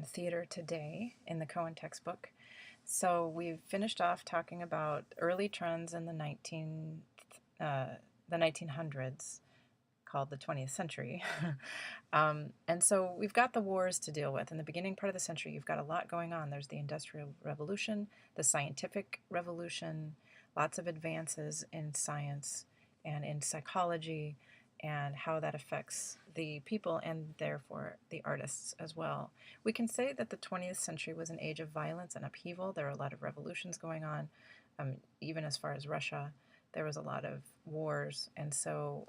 theater today in the Cohen textbook. So we've finished off talking about early trends in uh, the 1900s, called the 20th century. And so we've got the wars to deal with. In the beginning part of the century, you've got a lot going on. There's the Industrial Revolution, the Scientific Revolution, lots of advances in science and in psychology, and how that affects the people and therefore the artists as well. We can say that the 20th century was an age of violence and upheaval. There are a lot of revolutions going on, even as far as Russia. There was a lot of wars, and so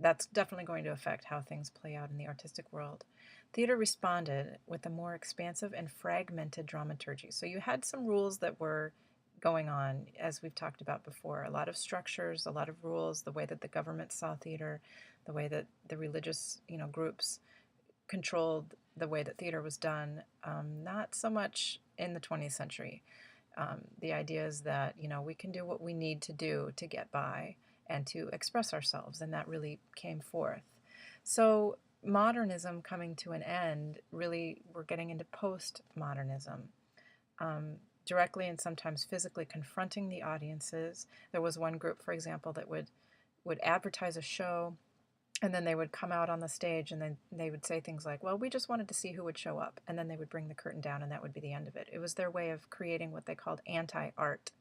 that's definitely going to affect how things play out in the artistic world. Theater responded with a more expansive and fragmented dramaturgy. So you had some rules that were going on, as we've talked about before, a lot of structures, a lot of rules, the way that the government saw theater, the way that the religious, groups controlled the way that theater was done. Not so much in the 20th century. The idea is that, we can do what we need to do to get by and to express ourselves, and that really came forth. So modernism coming to an end, really we're getting into postmodernism, directly and sometimes physically confronting the audiences. There was one group, for example, that would advertise a show, and then they would come out on the stage and then they would say things like, well, we just wanted to see who would show up, and then they would bring the curtain down and that would be the end of it. It was their way of creating what they called anti-art.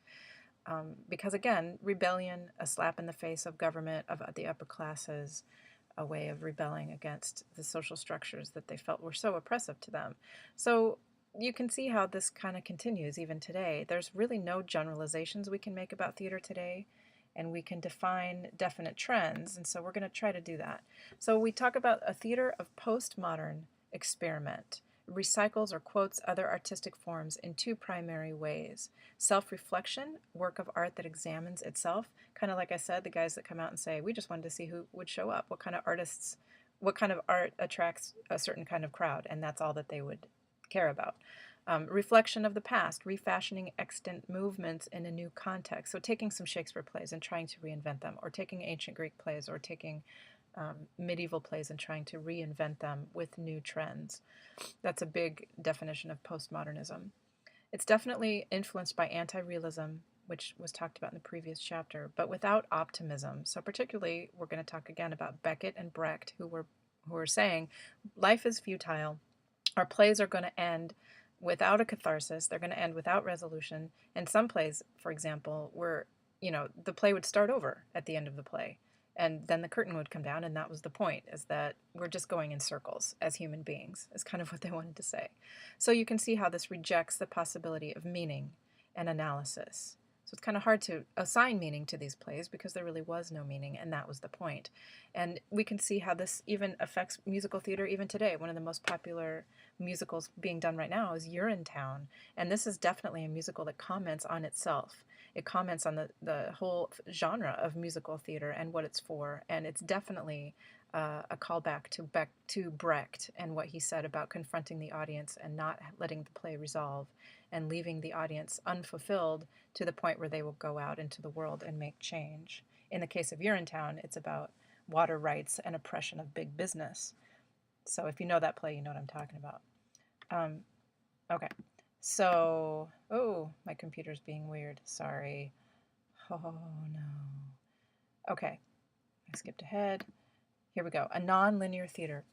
Because again, rebellion, a slap in the face of government, of the upper classes, a way of rebelling against the social structures that they felt were so oppressive to them. So you can see how this kind of continues even today. There's really no generalizations we can make about theater today, and we can define definite trends, and so we're going to try to do that. So we talk about a theater of postmodern experiment. Recycles or quotes other artistic forms in two primary ways. Self-reflection, work of art that examines itself, kind of like I said, the guys that come out and say, we just wanted to see who would show up, what kind of artists, what kind of art attracts a certain kind of crowd, and that's all that they would care about. Reflection of the past, refashioning extant movements in a new context. So taking some Shakespeare plays and trying to reinvent them, or taking ancient Greek plays, or taking medieval plays and trying to reinvent them with new trends. That's a big definition of postmodernism. It's definitely influenced by anti-realism, which was talked about in the previous chapter, but without optimism. So particularly, we're going to talk again about Beckett and Brecht, who were saying, life is futile. Our plays are going to end without a catharsis. They're going to end without resolution. And some plays, for example, were, the play would start over at the end of the play. And then the curtain would come down, and that was the point, is that we're just going in circles as human beings, is kind of what they wanted to say. So you can see how this rejects the possibility of meaning and analysis. So it's kind of hard to assign meaning to these plays because there really was no meaning, and that was the point. And we can see how this even affects musical theater even today. One of the most popular musicals being done right now is Urinetown, and this is definitely a musical that comments on itself. It comments on the whole genre of musical theater and what it's for, and it's definitely a callback to Brecht and what he said about confronting the audience and not letting the play resolve and leaving the audience unfulfilled to the point where they will go out into the world and make change. In the case of Urinetown, it's about water rights and oppression of big business. So if you know that play, you know what I'm talking about. Okay. So, oh, my computer's being weird. Sorry. Oh, no. Okay. I skipped ahead. Here we go. A nonlinear theater.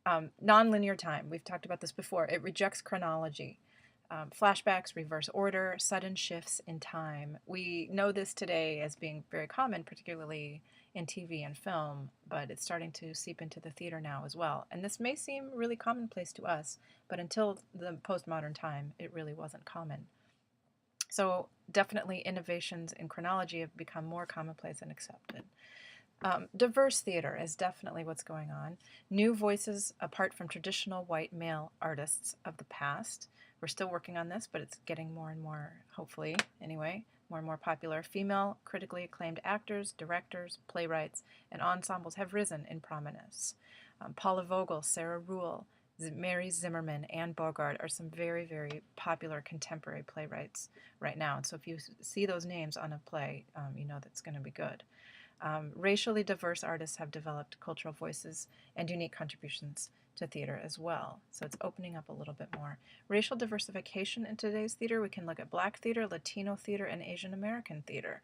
Nonlinear time. We've talked about this before. It rejects chronology. Flashbacks, reverse order, sudden shifts in time. We know this today as being very common, particularly in TV and film, but it's starting to seep into the theater now as well. And this may seem really commonplace to us, but until the postmodern time, it really wasn't common. So definitely innovations in chronology have become more commonplace and accepted. Diverse theater is definitely what's going on. New voices apart from traditional white male artists of the past. We're still working on this, but it's getting more and more, hopefully, anyway, more and more popular. Female, critically acclaimed actors, directors, playwrights, and ensembles have risen in prominence. Paula Vogel, Sarah Ruhl, Mary Zimmerman, Anne Bogart are some very, very popular contemporary playwrights right now. And so if you see those names on a play, you know that's going to be good. Racially diverse artists have developed cultural voices and unique contributions to theater as well. So it's opening up a little bit more. Racial diversification in today's theater, we can look at Black theater, Latino theater, and Asian American theater.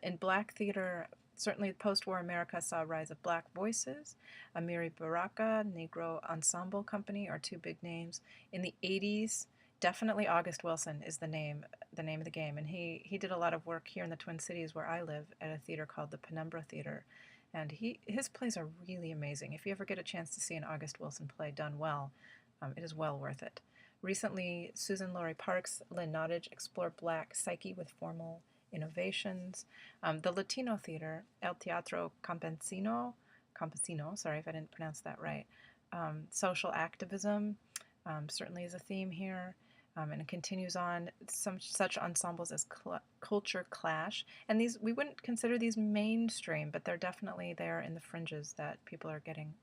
In Black theater, certainly post-war America saw a rise of Black voices. Amiri Baraka, Negro Ensemble Company are two big names. In the 80s, definitely August Wilson is the name of the game, and he did a lot of work here in the Twin Cities where I live at a theater called the Penumbra Theater, and his plays are really amazing. If you ever get a chance to see an August Wilson play done well, it is well worth it. Recently, Susan Laurie Parks, Lynn Nottage explored Black psyche with formal innovations. The Latino theater, El Teatro Campesino, sorry if I didn't pronounce that right, social activism certainly is a theme here. And it continues on some such ensembles as Culture Clash, and these we wouldn't consider these mainstream, but they're definitely there in the fringes that people are getting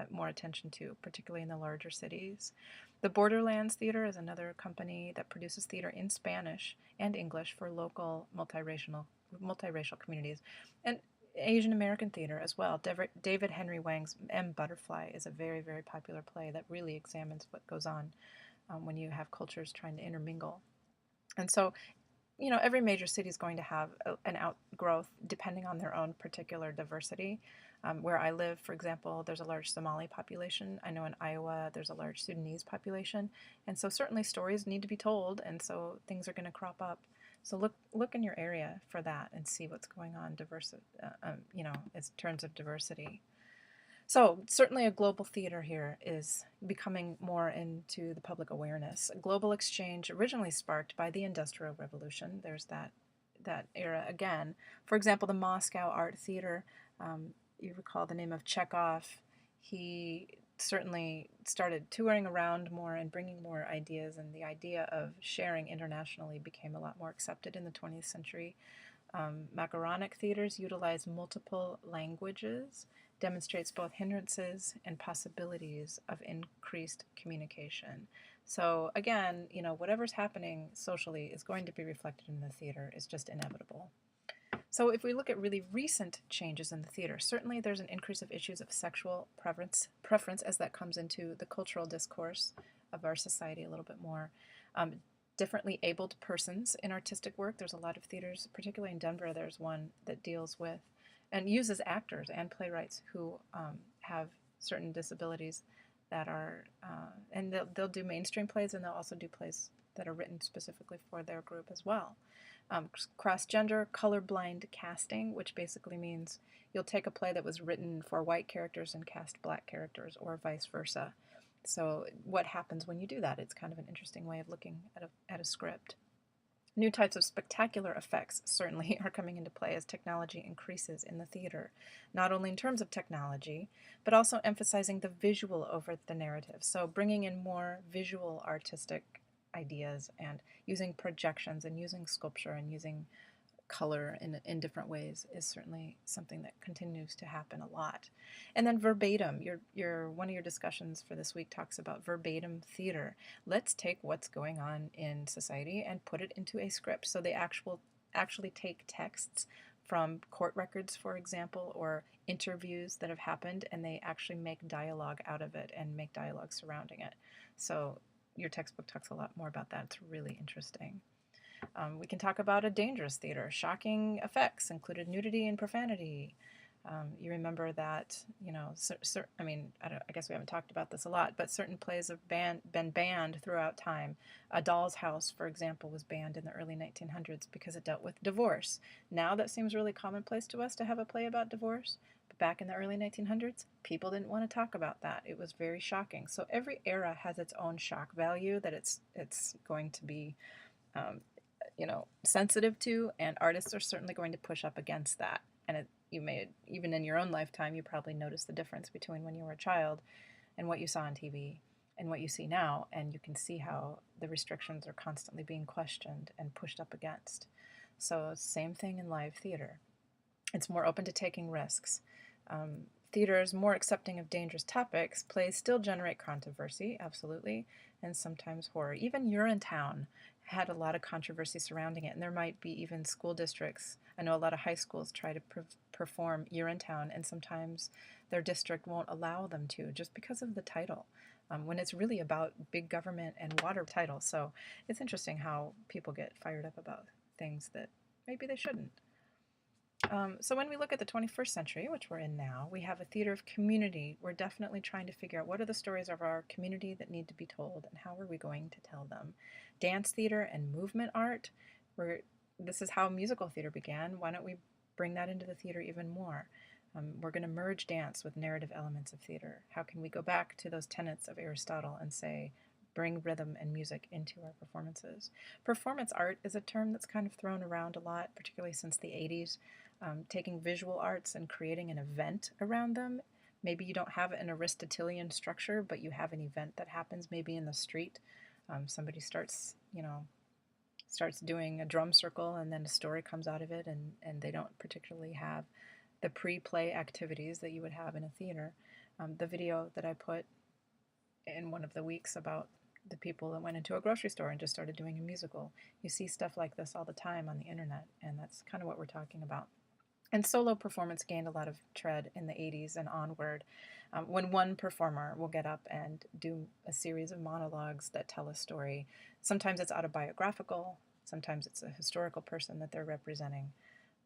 more attention to, particularly in the larger cities. The Borderlands Theater is another company that produces theater in Spanish and English for local multiracial communities, and Asian American theater as well. David Henry Wang's M. Butterfly is a very, very popular play that really examines what goes on when you have cultures trying to intermingle. And so, every major city is going to have an outgrowth depending on their own particular diversity. Where I live, for example, there's a large Somali population. I know in Iowa there's a large Sudanese population. And so certainly stories need to be told, and so things are going to crop up. So look in your area for that and see what's going on in terms of diversity. So certainly a global theater here is becoming more into the public awareness. Global exchange originally sparked by the Industrial Revolution. There's that era again. For example, the Moscow Art Theater, you recall the name of Chekhov. He certainly started touring around more and bringing more ideas, and the idea of sharing internationally became a lot more accepted in the 20th century. Macaronic theaters utilize multiple languages, demonstrates both hindrances and possibilities of increased communication. So again, whatever's happening socially is going to be reflected in the theater. It's just inevitable. So if we look at really recent changes in the theater, certainly there's an increase of issues of sexual preference as that comes into the cultural discourse of our society a little bit more. Differently abled persons in artistic work. There's a lot of theaters, particularly in Denver, there's one that deals with and uses actors and playwrights who have certain disabilities that are, and they'll do mainstream plays, and they'll also do plays that are written specifically for their group as well. Cross-gender, colorblind casting, which basically means you'll take a play that was written for white characters and cast black characters, or vice versa. So what happens when you do that? It's kind of an interesting way of looking at a script. New types of spectacular effects certainly are coming into play as technology increases in the theater, not only in terms of technology, but also emphasizing the visual over the narrative. So bringing in more visual artistic ideas and using projections and using sculpture and using color in different ways is certainly something that continues to happen a lot. And then verbatim, one of your discussions for this week talks about verbatim theater. Let's take what's going on in society and put it into a script. So they actually take texts from court records, for example, or interviews that have happened, and they actually make dialogue out of it and make dialogue surrounding it. So your textbook talks a lot more about that. It's really interesting. We can talk about a dangerous theater. Shocking effects included nudity and profanity. You remember that, I guess we haven't talked about this a lot, but certain plays have been banned throughout time. A Doll's House, for example, was banned in the early 1900s because it dealt with divorce. Now that seems really commonplace to us to have a play about divorce, but back in the early 1900s, people didn't want to talk about that. It was very shocking. So every era has its own shock value that it's going to be sensitive to, and artists are certainly going to push up against that. And you may, even in your own lifetime, you probably noticed the difference between when you were a child and what you saw on TV and what you see now, and you can see how the restrictions are constantly being questioned and pushed up against. So same thing in live theater. It's more open to taking risks. Theater is more accepting of dangerous topics. Plays still generate controversy, absolutely. and sometimes horror. Even Urinetown had a lot of controversy surrounding it, and there might be even school districts. I know a lot of high schools try to perform Urinetown, and sometimes their district won't allow them to just because of the title, when it's really about big government and water title. So it's interesting how people get fired up about things that maybe they shouldn't. So when we look at the 21st century, which we're in now, we have a theater of community. We're definitely trying to figure out what are the stories of our community that need to be told and how are we going to tell them. Dance theater and movement art, this is how musical theater began. Why don't we bring that into the theater even more? We're going to merge dance with narrative elements of theater. How can we go back to those tenets of Aristotle and say, bring rhythm and music into our performances? Performance art is a term that's kind of thrown around a lot, particularly since the 80s. Taking visual arts and creating an event around them. Maybe you don't have an Aristotelian structure, but you have an event that happens maybe in the street. Somebody starts doing a drum circle, and then a story comes out of it, and they don't particularly have the pre-play activities that you would have in a theater. The video that I put in one of the weeks about the people that went into a grocery store and just started doing a musical. You see stuff like this all the time on the internet, and that's kind of what we're talking about. And solo performance gained a lot of tread in the 80s and onward, when one performer will get up and do a series of monologues that tell a story. Sometimes it's autobiographical, sometimes it's a historical person that they're representing,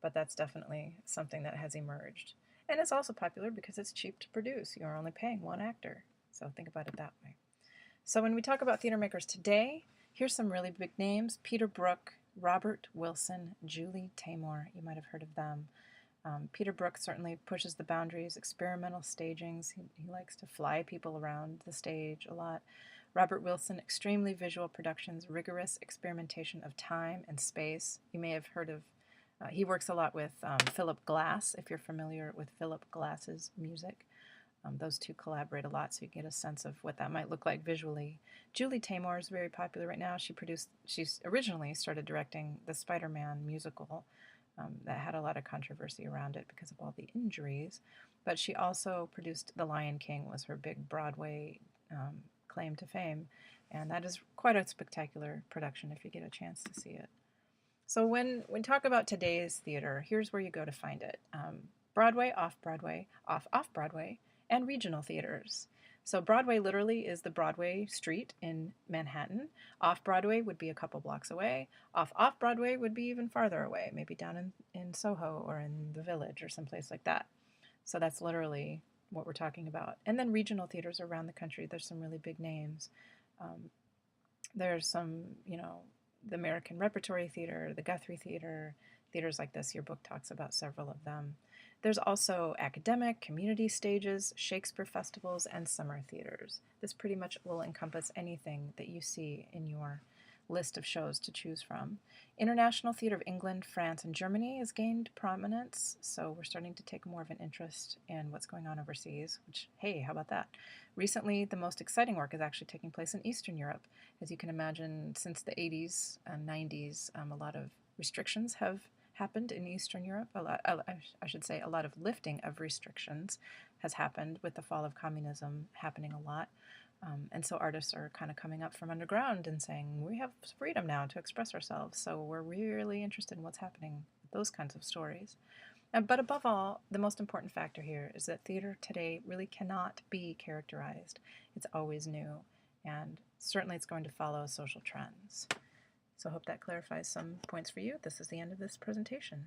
but that's definitely something that has emerged. And it's also popular because it's cheap to produce. You're only paying one actor, so think about it that way. So when we talk about theater makers today, here's some really big names: Peter Brook, Robert Wilson, Julie Taymor. You might have heard of them. Peter Brook certainly pushes the boundaries, experimental stagings. He likes to fly people around the stage a lot. Robert Wilson, extremely visual productions, rigorous experimentation of time and space. You may have heard of, he works a lot with Philip Glass, if you're familiar with Philip Glass's music. Those two collaborate a lot, so you get a sense of what that might look like visually. Julie Taymor is very popular right now. She's originally started directing the Spider-Man musical, that had a lot of controversy around it because of all the injuries. But she also produced The Lion King, was her big Broadway claim to fame. And that is quite a spectacular production if you get a chance to see it. So when we talk about today's theater, here's where you go to find it. Broadway, off-Broadway, off-Broadway, and regional theaters. So Broadway literally is the Broadway street in Manhattan. Off-Broadway would be a couple blocks away. Off-Broadway would be even farther away, maybe down in Soho or in the Village or someplace like that. So that's literally what we're talking about. And then regional theaters around the country, there's some really big names. There's some, the American Repertory Theater, the Guthrie Theater, theaters like this. Your book talks about several of them. There's also academic, community stages, Shakespeare festivals, and summer theaters. This pretty much will encompass anything that you see in your list of shows to choose from. International Theatre of England, France, and Germany has gained prominence, so we're starting to take more of an interest in what's going on overseas, which, hey, how about that? Recently, the most exciting work is actually taking place in Eastern Europe. As you can imagine, since the 80s and 90s, a lot of restrictions have happened in Eastern Europe. A lot of lifting of restrictions has happened with the fall of communism happening a lot. And so artists are kind of coming up from underground and saying, we have freedom now to express ourselves. So we're really interested in what's happening with those kinds of stories. But above all, the most important factor here is that theater today really cannot be characterized. It's always new, and certainly it's going to follow social trends. So I hope that clarifies some points for you. This is the end of this presentation.